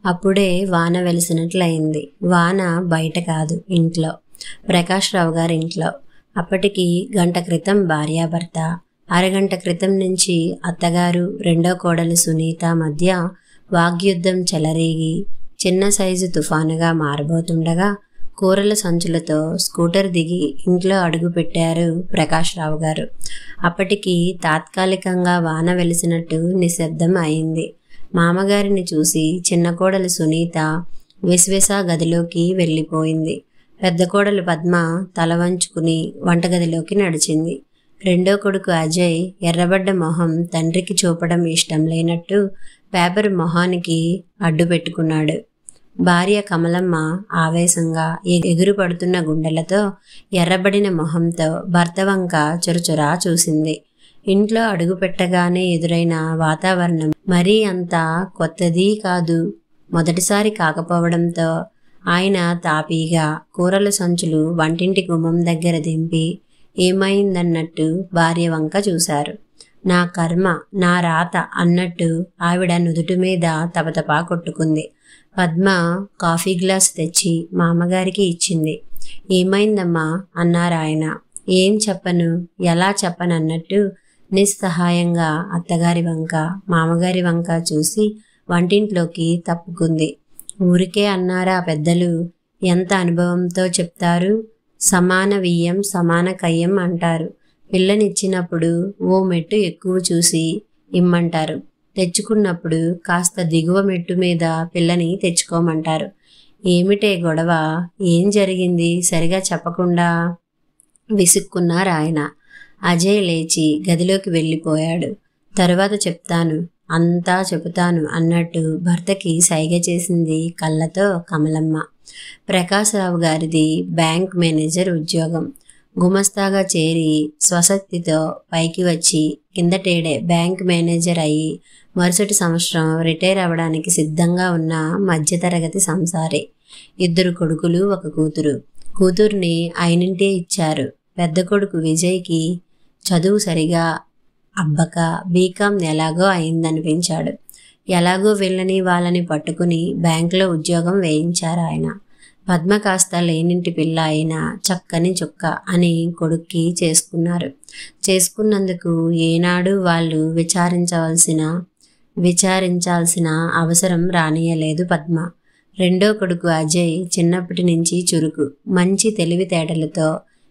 అప్పుడే వాన వెలిసినట్లయింది. వాన బయట కాదు, ఇంట్లో. ప్రకాష్ రావు గారి ఇంట్లో. అప్పటికి గంట క్రితం భార్యాభర్త, అరగంట క్రితం నుంచి అత్తగారు, రెండో కోడలు సునీత మధ్య వాగ్యుద్ధం చెలరేగి చిన్న సైజు తుఫానుగా మారబోతుండగా కూరల సంచులతో స్కూటర్ దిగి ఇంట్లో అడుగు పెట్టారు ప్రకాష్ రావు గారు. అప్పటికి తాత్కాలికంగా వాన వెలిసినట్టు నిశ్శబ్దం అయింది. మామగారిని చూసి చిన్న కోడలు సునీత విశ్వేసా గదిలోకి వెళ్ళిపోయింది. పెద్ద కోడలు పద్మ తల వంచుకుని వంటగదిలోకి నడిచింది. రెండో కొడుకు అజయ్ ఎర్రబడ్డ మొహం తండ్రికి చూపడం ఇష్టం లేనట్టు పేపర్ మొహానికి అడ్డు పెట్టుకున్నాడు. భార్య కమలమ్మ ఆవేశంగా ఎగురు పడుతున్న గుండెలతో ఎర్రబడిన మొహంతో భర్త వంక చురచురా చూసింది. ఇంట్లో అడుగు పెట్టగానే ఎదురైన వాతావరణం మరీ అంత కొత్తదీ కాదు. మొదటిసారి కాకపోవడంతో ఆయన తాపీగా కూరల సంచులు వంటింటి గుమ్మం దగ్గర దింపి ఏమైందన్నట్టు భార్య వంక చూశారు. నా కర్మ, నా రాత అన్నట్టు ఆవిడ నుదుటి మీద తపతపా కొట్టుకుంది. పద్మ కాఫీ గ్లాస్ తెచ్చి మామగారికి ఇచ్చింది. ఏమైందమ్మా అన్నారాయన. ఏం చెప్పను, ఎలా చెప్పనన్నట్టు నిస్సహాయంగా అత్తగారి వంక మామగారి వంక చూసి వంటింట్లోకి తప్పుకుంది. ఊరికే అన్నారా పెద్దలు, ఎంత అనుభవంతో చెప్తారు. సమాన వియ్యం సమాన కయ్యం అంటారు. పిల్లనిచ్చినప్పుడు ఓ మెట్టు ఎక్కువ చూసి ఇమ్మంటారు. తెచ్చుకున్నప్పుడు కాస్త దిగువ మెట్టు మీద పిల్లని తెచ్చుకోమంటారు. ఏమిటే గొడవ, ఏం జరిగింది సరిగా చెప్పకుండా విసుక్కున్నారాయన. అజయ్ లేచి గదిలోకి వెళ్ళిపోయాడు. తరువాత చెప్తాను, అంతా చెబుతాను అన్నట్టు భర్తకి సైగ చేసింది కళ్ళతో కమలమ్మ. ప్రకాశరావు గారిది బ్యాంక్ మేనేజర్ ఉద్యోగం. గుమస్తాగా చేరి స్వశక్తితో పైకి వచ్చి కిందటేడే బ్యాంక్ మేనేజర్ అయ్యి మరుసటి సంవత్సరం రిటైర్ అవ్వడానికి సిద్ధంగా ఉన్న మధ్యతరగతి సంసారి. 2 కొడుకులు, 1 కూతురు. కూతుర్ని అయినింటే ఇచ్చారు. పెద్ద కొడుకు విజయ్కి చదువు సరిగా అబ్బక బీకాం ఎలాగో అయిందనిపించాడు. ఎలాగో వీళ్ళని వాళ్ళని పట్టుకుని బ్యాంకులో ఉద్యోగం వేయించారు ఆయన. పద్మ కాస్త లేనింటి పిల్ల అయినా చక్కని చుక్క అని కొడుక్కి చేసుకున్నందుకు ఏనాడు వాళ్ళు విచారించాల్సిన అవసరం రానియలేదు పద్మ. రెండో కొడుకు అజయ్ చిన్నప్పటి నుంచి చురుకు, మంచి తెలివితేటలతో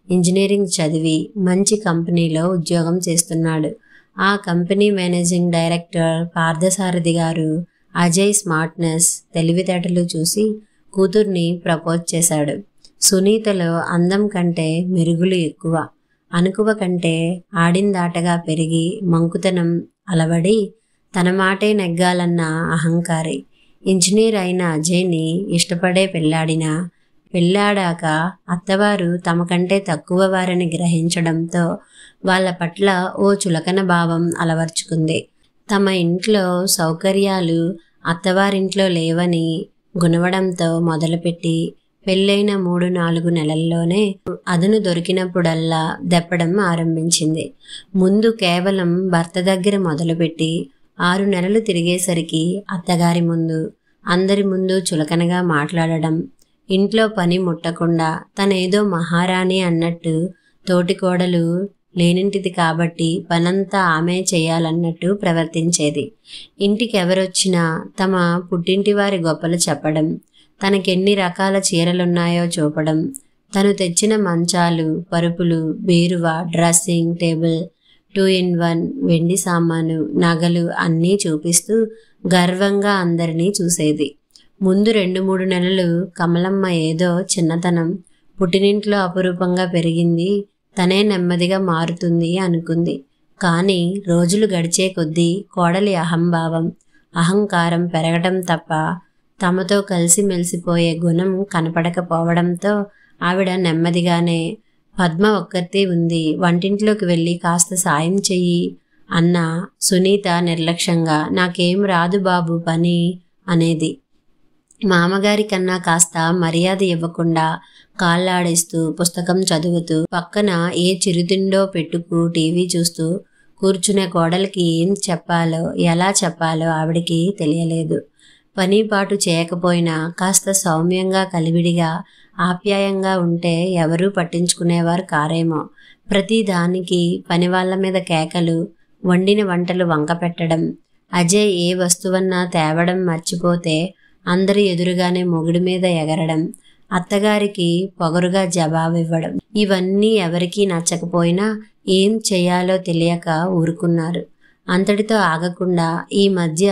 ఇంజనీరింగ్ చదివి మంచి కంపెనీలో ఉద్యోగం చేస్తున్నాడు. ఆ కంపెనీ మేనేజింగ్ డైరెక్టర్ పార్థసారథి గారు అజయ్ స్మార్ట్నెస్, తెలివితేటలు చూసి కూతుర్ని ప్రపోజ్ చేశాడు. సునీతలో అందం కంటే మెరుగులు ఎక్కువ, అనుకువ కంటే ఆడిందాటగా పెరిగి మంకుతనం అలవడి తన మాటే నెగ్గాలన్న అహంకారి. ఇంజనీర్ అయిన అజయ్ని ఇష్టపడే పెళ్ళాడాక అత్తవారు తమ కంటే తక్కువ వారని గ్రహించడంతో వాళ్ళ పట్ల ఓ చులకన భావం అలవర్చుకుంది. తమ ఇంట్లో సౌకర్యాలు అత్తవారింట్లో లేవని గునవడంతో మొదలుపెట్టి పెళ్ళైన 3-4 నెలల్లోనే అదును దొరికినప్పుడల్లా దెప్పడం ఆరంభించింది. ముందు కేవలం భర్త దగ్గర మొదలుపెట్టి 6 నెలలు తిరిగేసరికి అత్తగారి ముందు, అందరి ముందు చులకనగా మాట్లాడడం, ఇంట్లో పని ముట్టకుండా తనేదో మహారాణి అన్నట్టు, తోటికోడలు లేనింటిది కాబట్టి పనంతా ఆమె చేయాలన్నట్టు ప్రవర్తించేది. ఇంటికెవరొచ్చినా తమ పుట్టింటి వారి గొప్పలు చెప్పడం, తనకెన్ని రకాల చీరలున్నాయో చూపడం, తను తెచ్చిన మంచాలు, పరుపులు, బీరువా, డ్రెస్సింగ్ టేబుల్, 2-in-1 వెండి సామాను, నగలు అన్నీ చూపిస్తూ గర్వంగా అందరినీ చూసేది. ముందు 2-3 నెలలు కమలమ్మ ఏదో చిన్నతనం, పుట్టినింట్లో అపురూపంగా పెరిగింది, తనే నెమ్మదిగా మారుతుంది అనుకుంది. కానీ రోజులు గడిచే కొద్దీ కోడలి అహంకారం పెరగటం తప్ప తమతో కలిసి మెలిసిపోయే గుణం కనపడకపోవడంతో ఆవిడ నెమ్మదిగానే పద్మ ఒక్కతే ఉంది, వంటింట్లోకి వెళ్ళి కాస్త సాయం చెయ్యి అన్న సునీత నిర్లక్ష్యంగా నాకేం రాదు బాబు పని అనేది. మామగారి కన్నా కాస్త మర్యాద ఇవ్వకుండా కాళ్ళాడేస్తూ పుస్తకం చదువుతూ పక్కన ఏ చిరుతిండో పెట్టుకు టీవీ చూస్తూ కూర్చునే కోడలికి ఏం చెప్పాలో ఎలా చెప్పాలో ఆవిడికి తెలియలేదు. పనిపాటు చేయకపోయినా కాస్త సౌమ్యంగా కలివిడిగా ఆప్యాయంగా ఉంటే ఎవరూ పట్టించుకునేవారు కారేమో. ప్రతిదానికి పనివాళ్ల మీద కేకలు, వండిన వంటలు వంక పెట్టడం, అజయ్ ఏ వస్తువన్నా తేవడం మర్చిపోతే అందరి ఎదురుగానే మొగుడి మీద ఎగరడం, అత్తగారికి పొగరుగా జవాబివ్వడం, ఇవన్నీ ఎవరికీ నచ్చకపోయినా ఏం చెయ్యాలో తెలియక ఊరుకున్నారు. అంతటితో ఆగకుండా ఈ మధ్య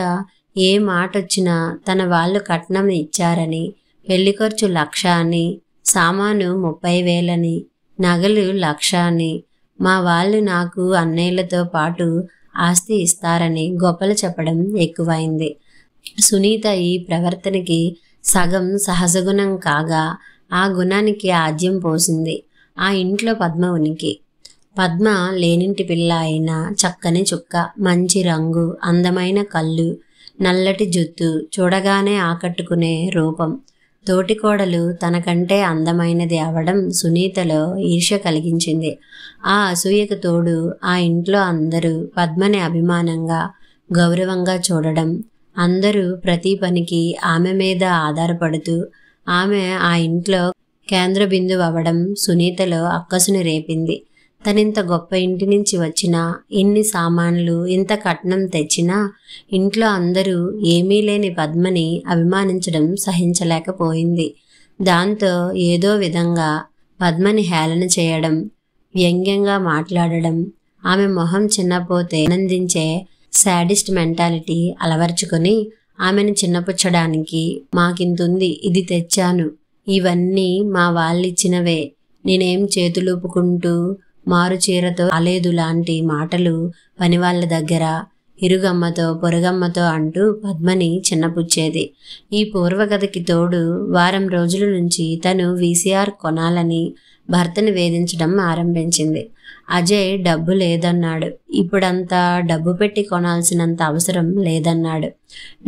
ఏ మాటొచ్చినా తన వాళ్ళు కట్నం ఇచ్చారని, పెళ్లి ఖర్చు 1,00,000 అని, సామాను 30,000 నగలు 1,00,000 అని, మా వాళ్ళు నాకు అన్నయ్యలతో పాటు ఆస్తి ఇస్తారని గొప్పలు చెప్పడం ఎక్కువైంది. సునీత ఈ ప్రవర్తనకి సగం సహజగుణం కాగా ఆ గుణానికి ఆజ్యం పోసింది ఆ ఇంట్లో పద్మ ఉనికి. పద్మ లేనింటి పిల్ల అయినా చక్కని చుక్క, మంచి రంగు, అందమైన కళ్ళు, నల్లటి జుత్తు, చూడగానే ఆకట్టుకునే రూపం. తోటికోడలు తనకంటే అందమైనది అవడం సునీతలో ఈర్ష్య కలిగించింది. ఆ అసూయకు తోడు ఆ ఇంట్లో అందరూ పద్మని అభిమానంగా, గౌరవంగా చూడడం, అందరూ ప్రతి పనికి ఆమె మీద ఆధారపడుతూ ఆమె ఆ ఇంట్లో కేంద్ర బిందువు అవ్వడం సునీతలో అక్కసుని రేపింది. తనింత గొప్ప ఇంటి నుంచి వచ్చినా, ఇన్ని సామాన్లు, ఇంత కట్నం తెచ్చినా ఇంట్లో అందరూ ఏమీ లేని పద్మని అభిమానించడం సహించలేకపోయింది. దాంతో ఏదో విధంగా పద్మని హేళన చేయడం, వ్యంగ్యంగా మాట్లాడడం, ఆమె మొహం చిన్నపోతే ఆనందించే శాడిస్ట్ మెంటాలిటీ అలవర్చుకొని ఆమెను చిన్నపుచ్చడానికి, మాకింతుంది, ఇది తెచ్చాను, ఇవన్నీ మా వాళ్ళిచ్చినవే, నేనేం చేతులూపుకుంటూ మారు చీరతో రాలేదు లాంటి మాటలు పనివాళ్ల దగ్గర, ఇరుగమ్మతో పొరుగమ్మతో అంటూ పద్మని చిన్నపుచ్చేది. ఈ పూర్వకథకి తోడు వారం రోజుల నుంచి తను వీసీఆర్ కొనాలని భర్తని వేధించడం ఆరంభించింది. అజయ్ డబ్బు లేదన్నాడు. ఇప్పుడంతా డబ్బు పెట్టి కొనాల్సినంత అవసరం లేదన్నాడు.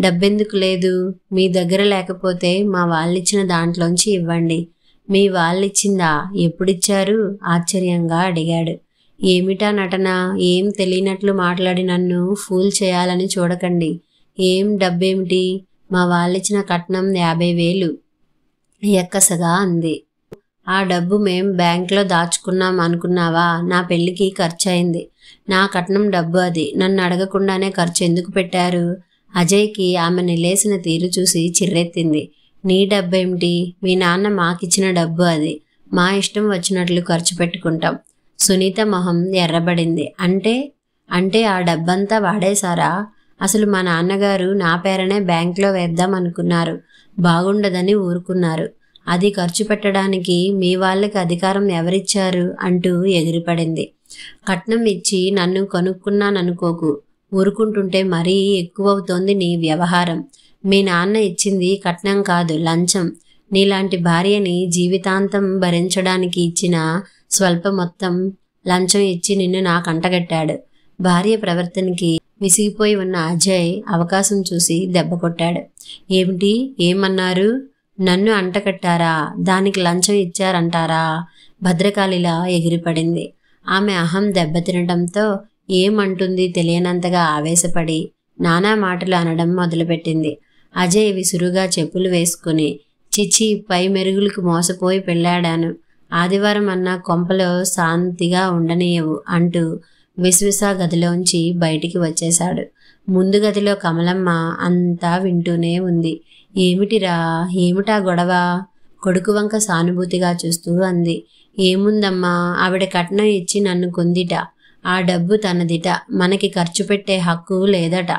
డబ్బెందుకు లేదు? మీ దగ్గర లేకపోతే మా వాళ్ళిచ్చిన దాంట్లోంచి ఇవ్వండి. మీ వాళ్ళిచ్చిందా? ఎప్పుడిచ్చారు? ఆశ్చర్యంగా అడిగాడు. ఏమిటా నటన? ఏం తెలియనట్లు మాట్లాడి నన్ను ఫూల్ చేయాలని చూడకండి. ఏం డబ్బేమిటి? మా వాళ్ళిచ్చిన కట్నం 50,000 ఎక్కసగా అంది. ఆ డబ్బు మేం బ్యాంక్లో దాచుకున్నాం అనుకున్నావా? నా పెళ్లికి ఖర్చయింది. నా కట్నం డబ్బు అది. నన్ను అడగకుండానే ఖర్చు ఎందుకు పెట్టారు? అజయ్కి ఆమె నిలేసిన తీరు చూసి చిర్రెత్తింది. నీ డబ్బేమిటి? మీ నాన్న మాకిచ్చిన డబ్బు అది. మా ఇష్టం వచ్చినట్లు ఖర్చు పెట్టుకుంటాం. సునీత మొహం ఎర్రబడింది. అంటే ఆ డబ్బంతా వాడేశారా? అసలు మా నాన్నగారు నా పేరనే బ్యాంక్లో వేద్దాం అనుకున్నారు. బాగుండదని ఊరుకున్నారు. అది ఖర్చు పెట్టడానికి మీ వాళ్ళకి అధికారం ఎవరిచ్చారు? అంటూ ఎగిరిపడింది. కట్నం ఇచ్చి నన్ను కొనుక్కున్నాననుకోకు. ఊరుకుంటుంటే మరీ ఎక్కువవుతోంది నీ వ్యవహారం. మీ నాన్న ఇచ్చింది కట్నం కాదు, లంచం. నీలాంటి భార్యని జీవితాంతం భరించడానికి ఇచ్చిన స్వల్ప మొత్తం లంచం ఇచ్చి నిన్ను నాకు అంటగట్టాడు. భార్య ప్రవర్తనకి విసిగిపోయి ఉన్న అజయ్ అవకాశం చూసి దెబ్బ కొట్టాడు. ఏమిటి? ఏమన్నారు? నన్ను అంటకట్టారా? దానికి లంచం ఇచ్చారంటారా? భద్రకాళిలా ఎగిరిపడింది. ఆమె అహం దెబ్బతినడంతో ఏమంటుంది తెలియనంతగా ఆవేశపడి నానా మాటలు అనడం మొదలుపెట్టింది. అజయ్ విసురుగా చెప్పులు వేసుకుని, చిచ్చి, పై మెరుగులకు మోసపోయి పెళ్ళాడాను. ఆదివారం అన్నా కొంపలో శాంతిగా ఉండనీయవు అంటూ విశ్వసా గదిలోంచి బయటికి వచ్చేశాడు. ముందు గదిలో కమలమ్మ అంతా వింటూనే ఉంది. ఏమిటిరా? ఏమిటా గొడవ? కొడుకు వంక సానుభూతిగా చూస్తూ అంది. ఏముందమ్మా, ఆవిడ కట్నం ఇచ్చి నన్ను కొందిట. ఆ డబ్బు తనదిట. మనకి ఖర్చు పెట్టే హక్కు లేదట.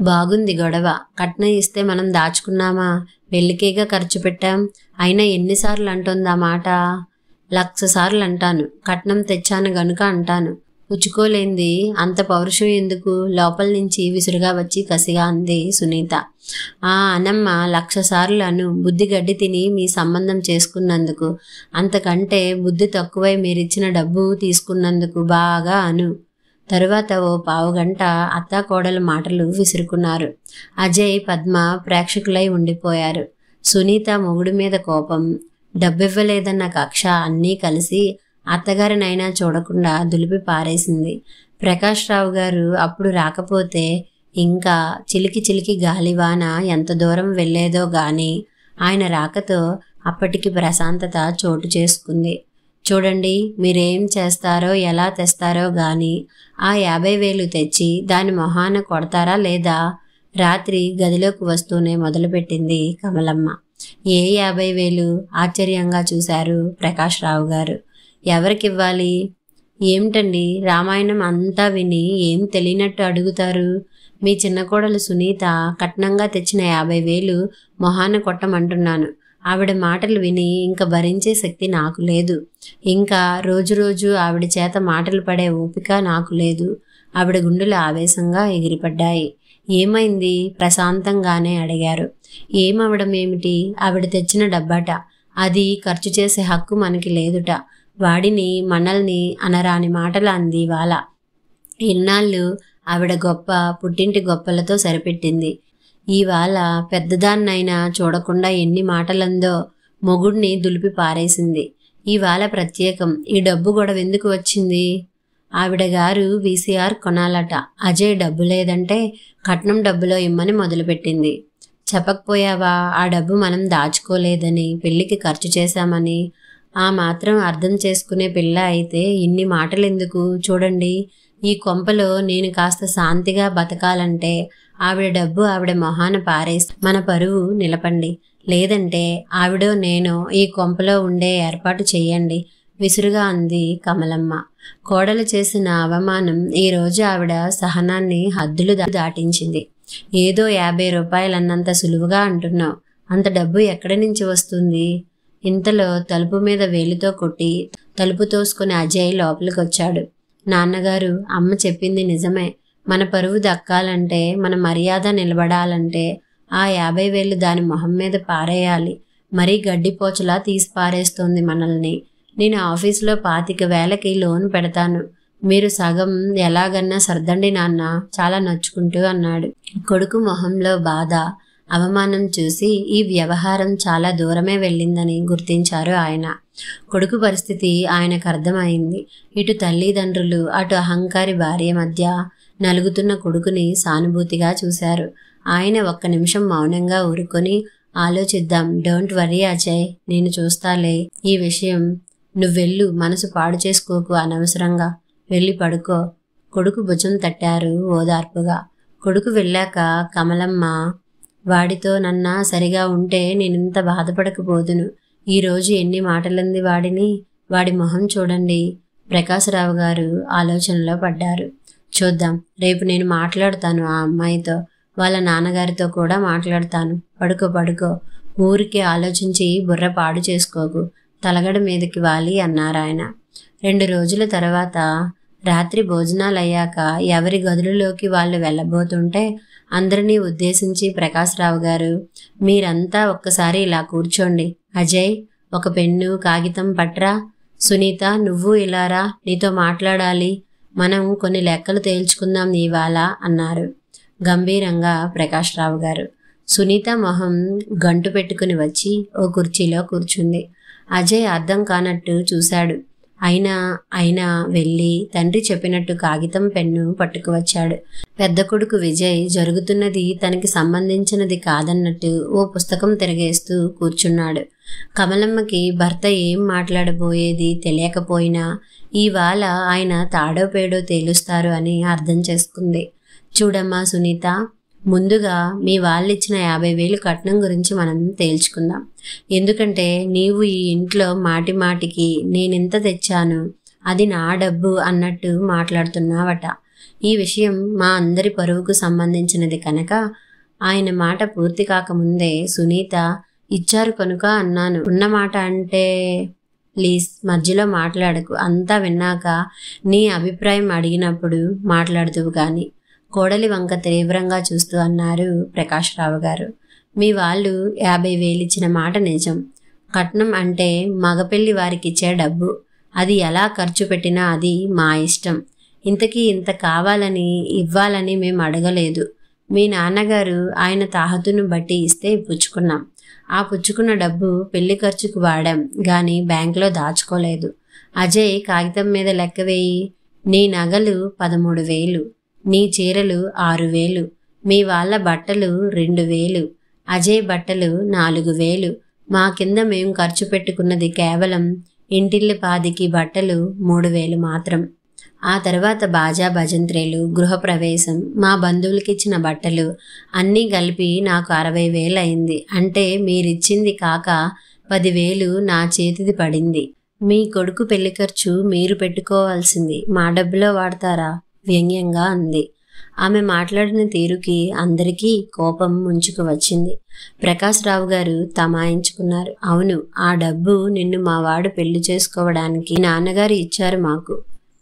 బాగుంది గొడవ. కట్నం ఇస్తే మనం దాచుకున్నామా? పెళ్ళికేగా ఖర్చు పెట్టాం. అయినా ఎన్నిసార్లు అంటుందా మాట? 1,00,000 సార్లు అంటాను. కట్నం తెచ్చాను గనుక అంటాను. పుచ్చుకోలేంది అంత పౌరుషం ఎందుకు? లోపల నుంచి విసురుగా వచ్చి కసిగా అంది సునీత. అనమ్మ, 1,00,000 సార్లు అను. బుద్ధి గడ్డి తిని మీ సంబంధం చేసుకున్నందుకు. అంతకంటే బుద్ధి తక్కువై మీరిచ్చిన డబ్బు తీసుకున్నందుకు బాగా అను. తరువాత ఓ పావుగంట అత్తాకోడల మాటలు విసురుకున్నారు. అజయ్, పద్మ ప్రేక్షకులై ఉండిపోయారు. సునీత మొగుడి మీద కోపం, డబ్బివ్వలేదన్న కక్ష అన్నీ కలిసి అత్తగారినైనా చూడకుండా దులిపి పారేసింది. ప్రకాష్ రావు గారు అప్పుడు రాకపోతే ఇంకా చిలికి చిలికి గాలివాన ఎంత దూరం వెళ్ళేదో గాని ఆయన రాకతో అప్పటికి ప్రశాంతత చోటు చేసుకుంది. చూడండి, మీరేం చేస్తారో ఎలా తెస్తారో గాని ఆ 50,000 తెచ్చి దాని మొహాన కొడతారా లేదా? రాత్రి గదిలోకి వస్తూనే మొదలుపెట్టింది కమలమ్మ. ఏ 50,000? ఆశ్చర్యంగా చూశారు ప్రకాష్ రావు గారు. ఎవరికివ్వాలి? ఏమిటండి, రామాయణం అంతా విని ఏం తెలియనట్టు అడుగుతారు? మీ చిన్న కోడలు సునీత కట్నంగా తెచ్చిన 50,000 మొహాన కొట్టమంటున్నాను. ఆవిడ మాటలు విని ఇంకా భరించే శక్తి నాకు లేదు. ఇంకా రోజు రోజు ఆవిడ చేత మాటలు పడే ఓపిక నాకు లేదు. ఆవిడ గుండెలు ఆవేశంగా ఎగిరిపడ్డాయి. ఏమైంది? ప్రశాంతంగానే అడిగారు. ఏమవడం ఏమిటి? ఆవిడ తెచ్చిన డబ్బట. అది ఖర్చు చేసే హక్కు మనకి లేదుట. వాడిని మనల్ని అనరాని మాటలు అంది ఇవాళ. ఇన్నాళ్ళు ఆవిడ గొప్ప పుట్టింటి గొప్పలతో సరిపెట్టింది. ఇవాళ పెద్దదాన్నైనా చూడకుండా ఎన్ని మాటలందో. మొగుడిని దులిపి పారేసింది. ఇవాళ ప్రత్యేకం. ఈ డబ్బు గొడవ ఎందుకు వచ్చింది? ఆవిడ గారు వీసీఆర్ కొనాలట. అజయ్ డబ్బు లేదంటే కట్నం డబ్బులో ఇమ్మని మొదలుపెట్టింది. చెప్పకపోయావా? ఆ డబ్బు మనం దాచుకోలేదని, పెళ్లికి ఖర్చు చేశామని. ఆ మాత్రం అర్థం చేసుకునే పిల్ల అయితే ఇన్ని మాటలెందుకు? చూడండి, ఈ కొంపలో నేను కాస్త శాంతిగా బతకాలంటే ఆవిడ డబ్బు ఆవిడ మొహాన పారేసి మన పరువు నిలపండి. లేదంటే ఆవిడో నేనో ఈ కొంపలో ఉండే ఏర్పాటు చెయ్యండి విసురుగా అంది కమలమ్మ. కోడలు చేసిన అవమానం ఈరోజు ఆవిడ సహనాన్ని హద్దులు దాటించింది. ఏదో 50 రూపాయలన్నంత సులువుగా అంటున్నావు. అంత డబ్బు ఎక్కడి నుంచి వస్తుంది? ఇంతలో తలుపు మీద వేలితో కొట్టి తలుపు తోసుకుని అజయ్ లోపలికొచ్చాడు. నాన్నగారు, అమ్మ చెప్పింది నిజమే. మన పరువు దక్కాలంటే, మన మర్యాద నిలబడాలంటే ఆ 50,000 దాని మొహం మీద పారేయాలి. మరీ గడ్డిపోచలా తీసి పారేస్తోంది మనల్ని. నేను ఆఫీసులో 25,000కి లోన్ పెడతాను. మీరు సగం ఎలాగన్నా సర్దండి నాన్న, చాలా నొచ్చుకుంటూ అన్నాడు. కొడుకు మొహంలో బాధ, అవమానం చూసి ఈ వ్యవహారం చాలా దూరమే వెళ్ళిందని గుర్తించారు ఆయన. కొడుకు పరిస్థితి ఆయనకు అర్థమైంది. ఇటు తల్లిదండ్రులు, అటు అహంకారి భార్య మధ్య నలుగుతున్న కొడుకుని సానుభూతిగా చూశారు. ఆయన ఒక్క నిమిషం మౌనంగా ఊరుకొని, ఆలోచిద్దాం, డోంట్ వరీ అజయ్, నేను చూస్తాలే ఈ విషయం. నువ్వెళ్ళు, మనసు పాడు చేసుకోకు అనవసరంగా. వెళ్ళి పడుకో. కొడుకు భుజం తట్టారు ఓదార్పుగా. కొడుకు వెళ్ళాక కమలమ్మ, వాడితో నన్నా సరిగా ఉంటే నేనింత బాధపడకపోదును. ఈరోజు ఎన్ని మాటలంది వాడిని. వాడి మొహం చూడండి. ప్రకాశరావు గారు ఆలోచనలో పడ్డారు. చూద్దాం, రేపు నేను మాట్లాడుతాను ఆ అమ్మాయితో, వాళ్ళ నాన్నగారితో కూడా మాట్లాడతాను. పడుకో. ఊరికి ఆలోచించి బుర్ర పాడు చేసుకోకు. తలగడ మీదకి వాలి అన్నారాయన. 2 రోజుల తర్వాత రాత్రి భోజనాలయ్యాక ఎవరి గదులలోకి వాళ్ళు వెళ్ళబోతుంటే అందరినీ ఉద్దేశించి ప్రకాశరావు గారు, మీరంతా ఒక్కసారి ఇలా కూర్చోండి. అజయ్, ఒక పెన్ను కాగితం పట్రా. సునీత, నువ్వు ఇలారా, నీతో మాట్లాడాలి. మనం కొన్ని లెక్కలు తేల్చుకుందాం ఇవాళ అన్నారు గంభీరంగా ప్రకాశరావు గారు. సునీత మొహం గంటు పెట్టుకుని వచ్చి ఓ కుర్చీలో కూర్చుంది. అజయ్ అర్థం కానట్టు చూశాడు. అయినా వెళ్ళి తండ్రి చెప్పినట్టు కాగితం పెన్ను పట్టుకువచ్చాడు. పెద్ద కొడుకు విజయ్ జరుగుతున్నది తనకి సంబంధించినది కాదన్నట్టు ఓ పుస్తకం తిరగేస్తూ కూర్చున్నాడు. కమలమ్మకి భర్త ఏం మాట్లాడబోయేది తెలియకపోయినా ఇవాళ ఆయన తాడో పేడో తేలుస్తారు అని అర్థం చేసుకుంది. చూడమ్మా సునీత, ముందుగా మీ వాళ్ళిచ్చిన 50,000 కట్నం గురించి మనం తేల్చుకుందాం. ఎందుకంటే నీవు ఈ ఇంట్లో మాటి మాటికి నేనింత తెచ్చాను, అది నా డబ్బు అన్నట్టు మాట్లాడుతున్నావట. ఈ విషయం మా అందరి పరువుకు సంబంధించినది కనుక ఆయన మాట పూర్తి కాకముందే సునీత, ఇచ్చారు కనుక అన్నాను. ఉన్నమాట అంటే ప్లీజ్ మధ్యలో మాట్లాడకు. అంతా విన్నాక నీ అభిప్రాయం అడిగినప్పుడు మాట్లాడుతువు కానీ. కోడలి వంక తీవ్రంగా చూస్తూ అన్నారు ప్రకాశరావు గారు. మీ వాళ్ళు 50,000 ఇచ్చిన మాట నిజం. కట్నం అంటే మగపెళ్లి వారికిచ్చే డబ్బు. అది ఎలా ఖర్చు పెట్టినా అది మా ఇష్టం. ఇంతకీ ఇంత కావాలని ఇవ్వాలని మేము అడగలేదు. మీ నాన్నగారు ఆయన తాహతును బట్టి ఇస్తే పుచ్చుకున్నాం. ఆ పుచ్చుకున్న డబ్బు పెళ్లి ఖర్చుకు వాడాం గాని బ్యాంకులో దాచుకోలేదు. అజయ్ కాగితం మీద లెక్క వేయి. నీ నగలు 13,000, నీ చీరలు 6,000, మీ వాళ్ళ బట్టలు 2000, అజయ్ బట్టలు 4000. మా కింద మేము ఖర్చు పెట్టుకున్నది కేవలం ఇంటిల్లిపాదికి బట్టలు 3000 మాత్రం. ఆ తర్వాత బాజా భజంత్రీలు, గృహప్రవేశం, మా బంధువులకిచ్చిన బట్టలు అన్నీ కలిపి నాకు 60,000 అయింది. అంటే మీరిచ్చింది కాక 10,000 నా చేతిది పడింది. మీ కొడుకు పెళ్లి ఖర్చు మీరు పెట్టుకోవాల్సింది మా డబ్బులో వాడతారా? వ్యంగ్యంగా అంది. ఆమె మాట్లాడిన తీరుకి అందరికీ కోపం ముంచుకు వచ్చింది. ప్రకాష్ రావు గారు తమాయించుకున్నారు. అవును, ఆ డబ్బు నిన్ను మా వాడు పెళ్లి చేసుకోవడానికి నాన్నగారు ఇచ్చారు మాకు.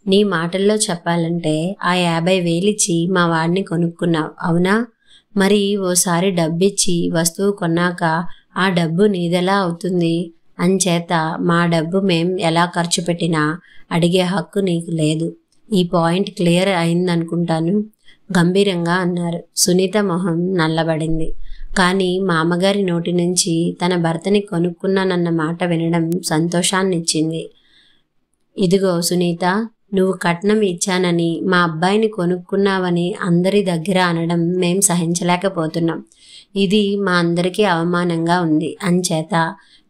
నీ మాటల్లో చెప్పాలంటే ఆ 50,000 ఇచ్చి మా వాడిని కొనుక్కున్నావు, అవునా? మరి ఓసారి డబ్బిచ్చి వస్తువు కొన్నాక ఆ డబ్బు నీదెలా అవుతుంది? అంచేత మా డబ్బు మేం ఎలా ఖర్చు పెట్టినా అడిగే హక్కు నీకు లేదు. ఈ పాయింట్ క్లియర్ అయిందనుకుంటాను, గంభీరంగా అన్నారు. సునీత మొహం నల్లబడింది. కానీ మామగారి నోటి నుంచి తన భర్తని కొనుక్కున్నానన్న మాట వినడం సంతోషాన్నిచ్చింది. ఇదిగో సునీత, నువ్వు కట్నం ఇచ్చానని మా అబ్బాయిని కొనుక్కున్నావని అందరి దగ్గర అనడం మేం సహించలేకపోతున్నాం. ఇది మా అందరికీ అవమానంగా ఉంది. అంచేత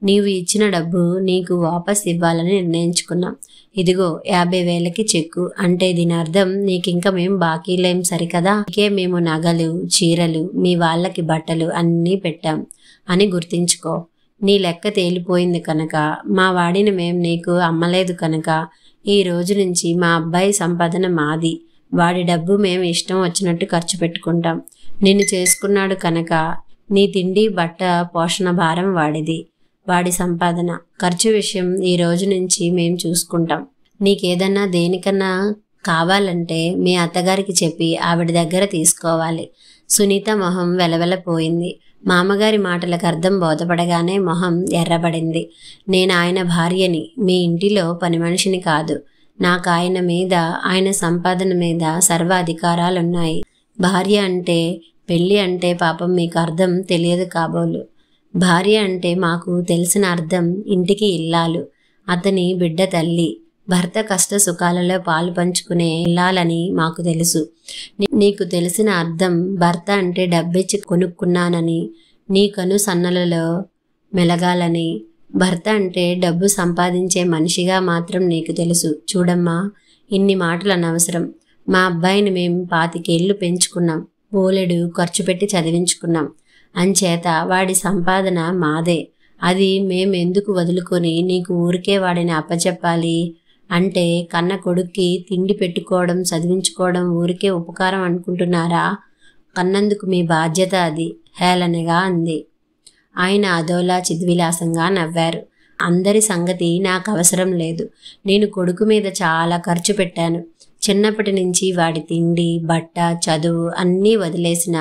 నీవు ఇచ్చిన డబ్బు నీకు వాపస్ ఇవ్వాలని నిర్ణయించుకున్నాం. ఇదిగో 50,000కి చెక్కు. అంటే దీని అర్థం నీకింక మేం బాకీలేం సరికదా? ఇంకే మేము నగలు, చీరలు, మీ వాళ్ళకి బట్టలు అన్నీ పెట్టాం అని గుర్తించుకో. నీ లెక్క తేలిపోయింది కనుక, మా వాడిని మేం నీకు అమ్మలేదు కనుక ఈ రోజు నుంచి మా అబ్బాయి సంపాదన మాది. వాడి డబ్బు మేము ఇష్టం వచ్చినట్టు ఖర్చు పెట్టుకుంటాం. నిన్ను చేసుకున్నాడు కనుక నీ తిండి, బట్ట, పోషణ భారం వాడిది. వాడి సంపాదన, ఖర్చు విషయం ఈ రోజు నుంచి మేం చూసుకుంటాం. నీకేదన్నా దేనికన్నా కావాలంటే మీ అత్తగారికి చెప్పి ఆవిడ దగ్గర తీసుకోవాలి. సునీత మొహం వెలవెలపోయింది. మామగారి మాటలకు అర్థం బోధపడగానే మొహం ఎర్రబడింది. నేను ఆయన భార్యని, మీ ఇంటిలో పని మనిషిని కాదు. నాకు ఆయన మీద, ఆయన సంపాదన మీద సర్వ అధికారాలున్నాయి. భార్య అంటే, పెళ్ళి అంటే పాపం మీకు అర్థం తెలియదు కాబోలు. భార్య అంటే మాకు తెలిసిన అర్థం ఇంటికి ఇల్లాలు, అతని బిడ్డ తల్లి, భర్త కష్ట సుఖాలలో పాలు పంచుకునే ఇల్లాలని మాకు తెలుసు. నీకు తెలిసిన అర్థం భర్త అంటే డబ్బిచ్చి కొనుక్కున్నానని, నీ కను సన్నలలో మెలగాలని. భర్త అంటే డబ్బు సంపాదించే మనిషిగా మాత్రం నీకు తెలుసు. చూడమ్మా, ఇన్ని మాటలు అనవసరం. మా అబ్బాయిని మేం 25 ఏళ్ళు పెంచుకున్నాం, బోలెడు ఖర్చు పెట్టి చదివించుకున్నాం. అంచేత వాడి సంపాదన మాదే. అది మేం ఎందుకు వదులుకొని నీకు ఊరికే వాడిని అప్పచెప్పాలి? అంటే కన్న కొడుక్కి తిండి పెట్టుకోవడం, చదివించుకోవడం ఊరికే ఉపకారం అనుకుంటున్నారా? కన్నందుకు మీ బాధ్యత అది, హేళనగా అంది. ఆయన అదోలా చిద్విలాసంగా నవ్వారు. అందరి సంగతి నాకు అవసరం లేదు. నేను కొడుకు మీద చాలా ఖర్చు పెట్టాను. చిన్నప్పటి నుంచి వాడి తిండి, బట్ట, చదువు అన్నీ వదిలేసిన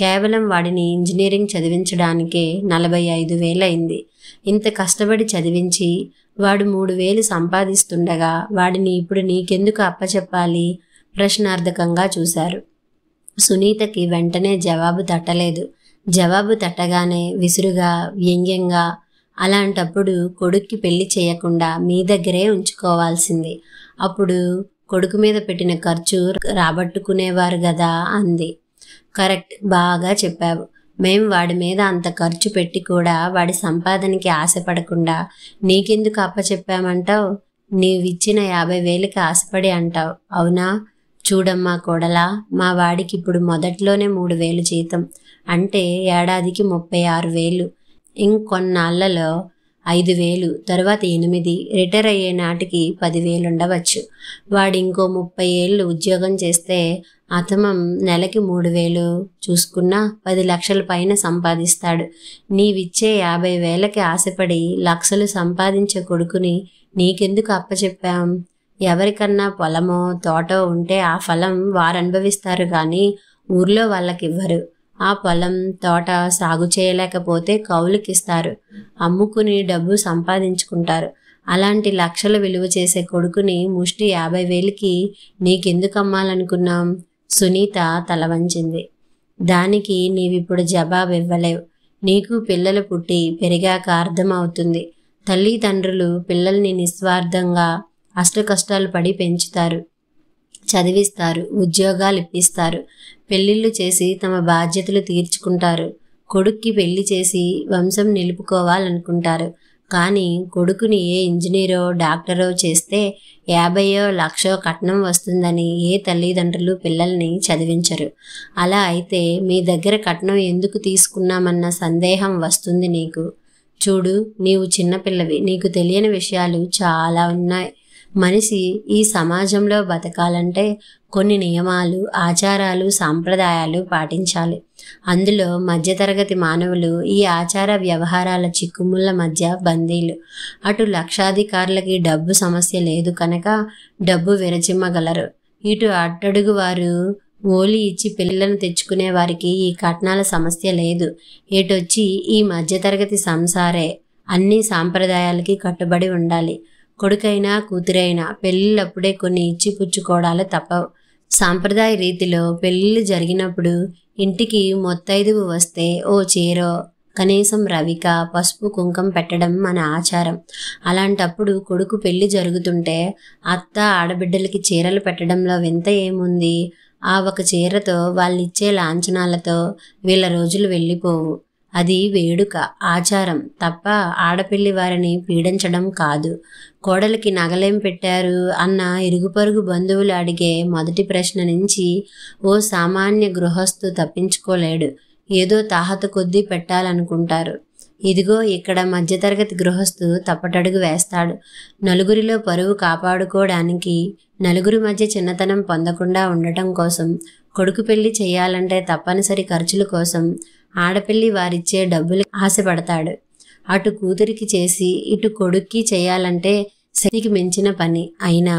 కేవలం వాడిని ఇంజనీరింగ్ చదివించడానికే 45,000 అయింది. ఇంత కష్టపడి చదివించి వాడు 3,000 సంపాదిస్తుండగా వాడిని ఇప్పుడు నీకెందుకు అప్పచెప్పాలి? ప్రశ్నార్థకంగా చూశారు. సునీతకి వెంటనే జవాబు తట్టలేదు. జవాబు తట్టగానే విసురుగా, వ్యంగ్యంగా, అలాంటప్పుడు కొడుక్కి పెళ్లి చేయకుండా మీ దగ్గరే ఉంచుకోవాల్సింది. అప్పుడు కొడుకు మీద పెట్టిన ఖర్చు రాబట్టుకునేవారు గదా అంది. కరెక్ట్, బాగా చెప్పావు. మేం వాడి మీద అంత ఖర్చు పెట్టి కూడా వాడి సంపాదనకి ఆశపడకుండా నీకెందుకు అప్పచెప్పామంటావు? నీవిచ్చిన 50,000కి ఆశపడి అంటావు, అవునా? చూడమ్మా కోడలా, మా వాడికి ఇప్పుడు మొదట్లోనే 3,000 జీతం, అంటే ఏడాదికి 36,000. ఇంకొన్నాళ్లలో 5,000, తర్వాత 8, రిటైర్ అయ్యే నాటికి 10,000 ఉండవచ్చు. వాడు ఇంకో 30 ఏళ్ళు ఉద్యోగం చేస్తే అతమం నెలకి 3,000 చూసుకున్నా 10 లక్షల పైన సంపాదిస్తాడు. నీవిచ్చే 50,000కి ఆశపడి లక్షలు సంపాదించే కొడుకుని నీకెందుకు అప్పచెప్పాం? ఎవరికన్నా పొలమో తోటో ఉంటే ఆ ఫలం వారు అనుభవిస్తారు కానీ ఊర్లో వాళ్ళకివ్వరు. ఆ పొలం తోట సాగు చేయలేకపోతే కౌలుకిస్తారు, అమ్ముకుని డబ్బు సంపాదించుకుంటారు. అలాంటి లక్షల విలువ చేసే కొడుకుని ముష్టి 50,000కి నీకెందుకు అమ్మాలనుకున్నాం? సునీత తల వంచింది. దానికి నీవిప్పుడు జవాబు ఇవ్వలేవు. నీకు పిల్లలు పుట్టి పెరిగాక అర్థమవుతుంది. తల్లిదండ్రులు పిల్లల్ని నిస్వార్థంగా అష్టకష్టాలు పడి పెంచుతారు. చదివిస్తారు, ఉద్యోగాలు ఇప్పిస్తారు, పెళ్ళిళ్ళు చేసి తమ బాధ్యతలు తీర్చుకుంటారు. కొడుక్కి పెళ్లి చేసి వంశం నిలుపుకోవాలనుకుంటారు. కానీ కొడుకుని ఏ ఇంజనీరో డాక్టరో చేస్తే 50 లక్షో కట్నం వస్తుందని ఏ తల్లిదండ్రులు పిల్లల్ని చదివించరు. అలా అయితే మీ దగ్గర కట్నం ఎందుకు తీసుకున్నామన్న సందేహం వస్తుంది నీకు. చూడు, నీవు చిన్నపిల్లవి, నీకు తెలియని విషయాలు చాలా ఉన్నాయి. మనిషి ఈ సమాజంలో బతకాలంటే కొన్ని నియమాలు, ఆచారాలు, సాంప్రదాయాలు పాటించాలి. అందులో మధ్యతరగతి మానవులు ఈ ఆచార వ్యవహారాల చిక్కుముళ్ళ మధ్య బందీలు. అటు లక్షాధికారులకి డబ్బు సమస్య లేదు కనుక డబ్బు విరచిమ్మగలరు. ఇటు అట్టడుగు వారు ఓలి ఇచ్చి పిల్లలను తెచ్చుకునే వారికి ఈ కట్నాల సమస్య లేదు. ఏటొచ్చి ఈ మధ్యతరగతి సంసారే అన్ని సాంప్రదాయాలకి కట్టుబడి ఉండాలి. కొడుకైనా కూతురైనా పెళ్ళిళ్ళప్పుడే కొన్ని ఇచ్చి పుచ్చుకోవడాలు తప్పవు. సాంప్రదాయ రీతిలో పెళ్ళిళ్ళు జరిగినప్పుడు ఇంటికి మొత్తైదువు వస్తే ఓ చీరో కనీసం రవిక, పసుపు, కుంకం పెట్టడం మన ఆచారం. అలాంటప్పుడు కొడుకు పెళ్లి జరుగుతుంటే అత్త ఆడబిడ్డలకి చీరలు పెట్టడంలో వింత ఏముంది? ఆ ఒక చీరతో వాళ్ళిచ్చే లాంఛనాలతో వీళ్ళ రోజులు వెళ్ళిపోవు. అది వేడుక, ఆచారం తప్ప ఆడపిల్లి వారిని పీడించడం కాదు. కోడలికి నగలేం పెట్టారు అన్న ఇరుగుపరుగు బంధువులు అడిగే మొదటి ప్రశ్న నుంచి ఓ సామాన్య గృహస్థు తప్పించుకోలేడు. ఏదో తాహత కొద్దీ పెట్టాలనుకుంటారు. ఇదిగో ఇక్కడ మధ్యతరగతి గృహస్థు తప్పటడుగు వేస్తాడు. నలుగురిలో పరువు కాపాడుకోవడానికి, నలుగురి మధ్య చిన్నతనం పొందకుండా ఉండటం కోసం, కొడుకు పెళ్లి చేయాలంటే తప్పనిసరి ఖర్చుల కోసం ఆడపిల్లి వారిచ్చే డబ్బులు ఆశపడతాడు. అటు కూతురికి చేసి ఇటు కొడుక్కి చేయాలంటే శక్తికి మించిన పని. అయినా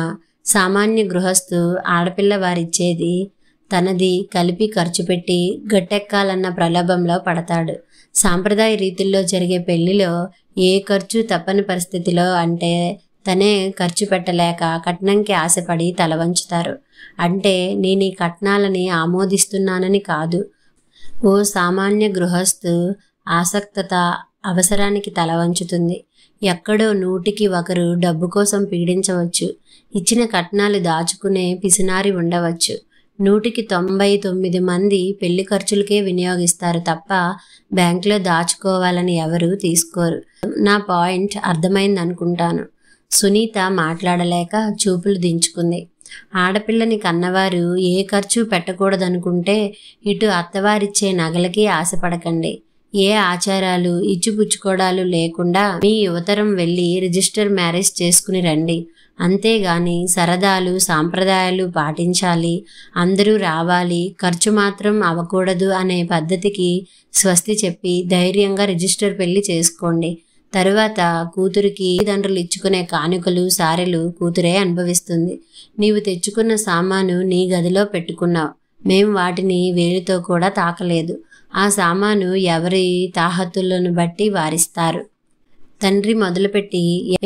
సామాన్య గృహస్థు ఆడపిల్ల వారిచ్చేది తనది కలిపి ఖర్చు పెట్టి గట్టెక్కాలన్న ప్రలోభంలో పడతాడు. సాంప్రదాయ రీతుల్లో జరిగే పెళ్లిలో ఏ ఖర్చు తప్పని పరిస్థితిలో అంటే తనే ఖర్చు పెట్టలేక కట్నంకి ఆశపడి తల వంచుతారు. అంటే నేను ఈ కట్నాలని ఆమోదిస్తున్నానని కాదు. ఓ సామాన్య గృహస్థు ఆసక్తత అవసరానికి తల వంచుతుంది. ఎక్కడో 100కి 1 డబ్బు కోసం పీడించవచ్చు. ఇచ్చిన కట్నాలు దాచుకునే పిసినారి ఉండవచ్చు. 100కి 99 మంది పెళ్లి ఖర్చులకే వినియోగిస్తారు తప్ప బ్యాంకులో దాచుకోవాలని ఎవరు తీసుకోరు. నా పాయింట్ అర్థమైంది అనుకుంటాను. సునీత మాట్లాడలేక చూపులు దించుకుంది. ఆడపిల్లని కన్నవారు ఏ ఖర్చు పెట్టకూడదనుకుంటే ఇటు అత్తవారిచ్చే నగలకి ఆశపడకండి. ఏ ఆచారాలు, ఇచ్చిపుచ్చుకోవడాలు లేకుండా మీ యువతరం వెళ్ళి రిజిస్టర్ మ్యారేజ్ చేసుకుని రండి. అంతేగాని సరదాలు, సాంప్రదాయాలు పాటించాలి, అందరూ రావాలి, ఖర్చు మాత్రం అవ్వకూడదు అనే పద్ధతికి స్వస్తి చెప్పి ధైర్యంగా రిజిస్టర్ పెళ్లి చేసుకోండి. తరువాత కూతురికి తండ్రులు ఇచ్చుకునే కానుకలు, సారెలు కూతురే అనుభవిస్తుంది. నీవు తెచ్చుకున్న సామాను నీ గదిలో పెట్టుకున్నావు. మేం వాటిని వేలితో కూడా తాకలేదు. ఆ సామాను ఎవరి తాహతులను బట్టి వారిస్తారు. తండ్రి మొదలుపెట్టి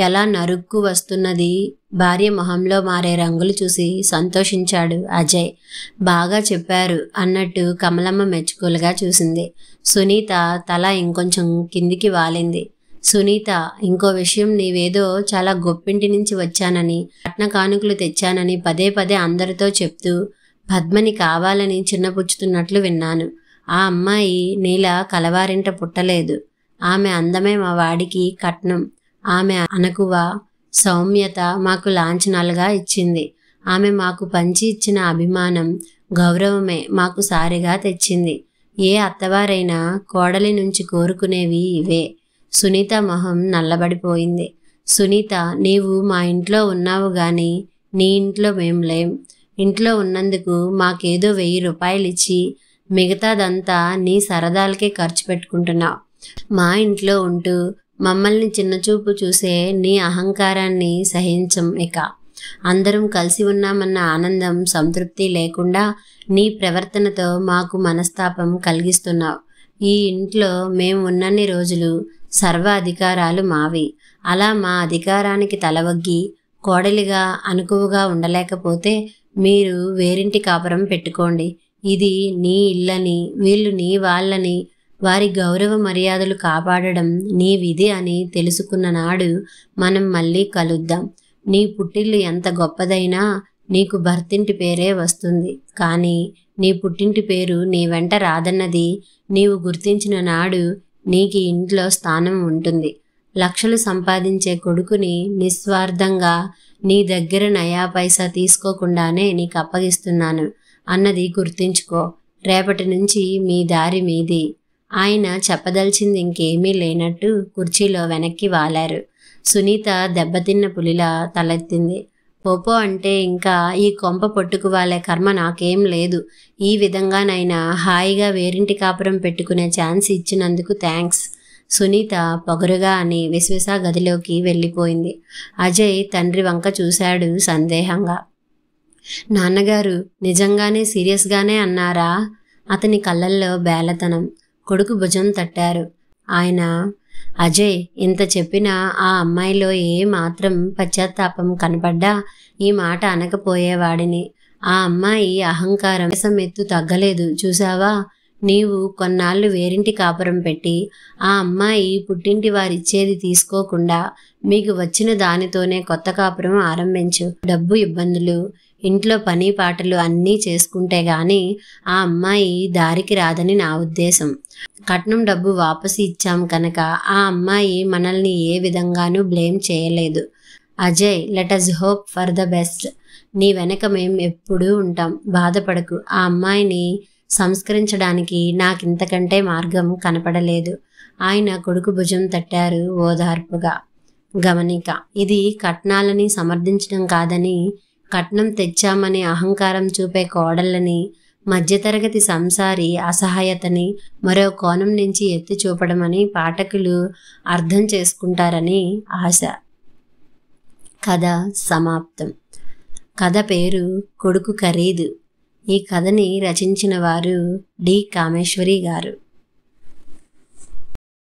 ఎలా నరుక్కు వస్తున్నది భార్య మొహంలో మారే రంగులు చూసి సంతోషించాడు అజయ్. బాగా చెప్పారు అన్నట్టు కమలమ్మ మెచ్చుకోలుగా చూసింది. సునీత తల ఇంకొంచెం కిందికి వాలింది. సునీత, ఇంకో విషయం, నీవేదో చాలా గొప్పింటి నుంచి వచ్చానని, కట్న కానుకలు తెచ్చానని పదే పదే అందరితో చెప్తూ పద్మని కావాలని చిన్నపుచ్చుతున్నట్లు విన్నాను. ఆ అమ్మాయి నీలా కలవారింట పుట్టలేదు. ఆమె అందమే మా వాడికి కట్నం. ఆమె అణకువ, సౌమ్యత మాకు లాంఛనాలుగా ఇచ్చింది. ఆమె మాకు పంచి ఇచ్చిన అభిమానం, గౌరవమే మాకు సారిగా తెచ్చింది. ఏ అత్తవారైనా కోడలి నుంచి కోరుకునేవి ఇవే. సునీత మొహం నల్లబడిపోయింది. సునీత, నీవు మా ఇంట్లో ఉన్నావు గాని నీ ఇంట్లో మేం లేం. ఇంట్లో ఉన్నందుకు మాకేదో 1000 రూపాయలు ఇచ్చి మిగతాదంతా నీ సరదాలకే ఖర్చు పెట్టుకుంటున్నావు. మా ఇంట్లో ఉంటూ మమ్మల్ని చిన్నచూపు చూసే నీ అహంకారాన్ని సహించం. ఇక అందరం కలిసి ఉన్నామన్న ఆనందం, సంతృప్తి లేకుండా నీ ప్రవర్తనతో మాకు మనస్తాపం కలిగిస్తున్నావు. ఈ ఇంట్లో మేము ఉన్నన్ని రోజులు సర్వ అధికారాలు మావి. అలా మా అధికారానికి తలవగ్గి కోడలిగా అనుకువగా ఉండలేకపోతే మీరు వేరింటి కాపురం పెట్టుకోండి. ఇది నీ ఇల్లని, వీళ్ళు నీ వాళ్ళని, వారి గౌరవ మర్యాదలు కాపాడడం నీ విధి అని తెలుసుకున్న నాడు మనం మళ్ళీ కలుద్దాం. నీ పుట్టిల్లు ఎంత గొప్పదైనా నీకు భర్తింటి పేరే వస్తుంది, కానీ నీ పుట్టింటి పేరు నీ వెంట రాదన్నది నీవు గుర్తించిన నాడు నీకు ఇంట్లో స్థానం ఉంటుంది. లక్షలు సంపాదించే కొడుకుని నిస్వార్థంగా నీ దగ్గర నయా పైసా తీసుకోకుండానే నీకు అప్పగిస్తున్నాను అన్నది గుర్తించుకో. రేపటి నుంచి మీ దారి మీది. ఆయన చెప్పదలిచింది ఇంకేమీ లేనట్టు కుర్చీలో వెనక్కి వాలారు. సునీత దెబ్బతిన్న పులిలా తలెత్తింది. పోపో అంటే ఇంకా ఈ కొంప పట్టుకు వాలే కర్మ నాకేం లేదు. ఈ విధంగానైనా హాయిగా వేరింటి కాపురం పెట్టుకునే ఛాన్స్ ఇచ్చినందుకు థ్యాంక్స్. సునీత పొగరుగా అని విశ్వస గదిలోకి వెళ్ళిపోయింది. అజయ్ తండ్రి వంక చూశాడు సందేహంగా. నాన్నగారు నిజంగానే సీరియస్గానే అన్నారా? అతని కళ్ళల్లో బేలతనం. కొడుకు భుజం తట్టారు ఆయన. అజయ్, ఇంత చెప్పినా ఆ అమ్మాయిలో ఏ మాత్రం పశ్చాత్తాపం కనపడ్డా ఈ మాట అనకపోయేవాడిని. ఆ అమ్మాయి అహంకారం ఎత్తు తగ్గలేదు చూసావా? నీవు కొన్నాళ్ళు వేరింటి కాపురం పెట్టి ఆ అమ్మాయి పుట్టింటి వారిచ్చేది తీసుకోకుండా మీకు వచ్చిన దానితోనే కొత్త కాపురం ఆరంభించు. డబ్బు ఇబ్బందులు, ఇంట్లో పని పాటలు అన్నీ చేసుకుంటే గాని ఆ అమ్మాయి దారికి రాదని నా ఉద్దేశం. కట్నం డబ్బు వాపసు ఇచ్చాం కనుక ఆ అమ్మాయి మనల్ని ఏ విధంగానూ బ్లేమ్ చేయలేదు. Ajay, let's hope for the best. నీ వెనక మేం ఎప్పుడూ ఉంటాం, బాధపడకు. ఆ అమ్మాయిని సంస్కరించడానికి నాకింతకంటే మార్గం కనపడలేదు. ఆయన కొడుకు భుజం తట్టారు ఓదార్పుగా. గమనిక, ఇది కట్నాలని సమర్థించడం కాదని, కట్నం తెచ్చామని అహంకారం చూపే కోడళ్ళని, మధ్యతరగతి సంసారి అసహాయతని మరో కోణం నుంచి ఎత్తి చూపడమని పాఠకులు అర్థం చేసుకుంటారని ఆశ. కథ సమాప్తం. కథ పేరు కొడుకు ఖరీదు. ఈ కథని రచించిన వారు డి. కామేశ్వరి గారు.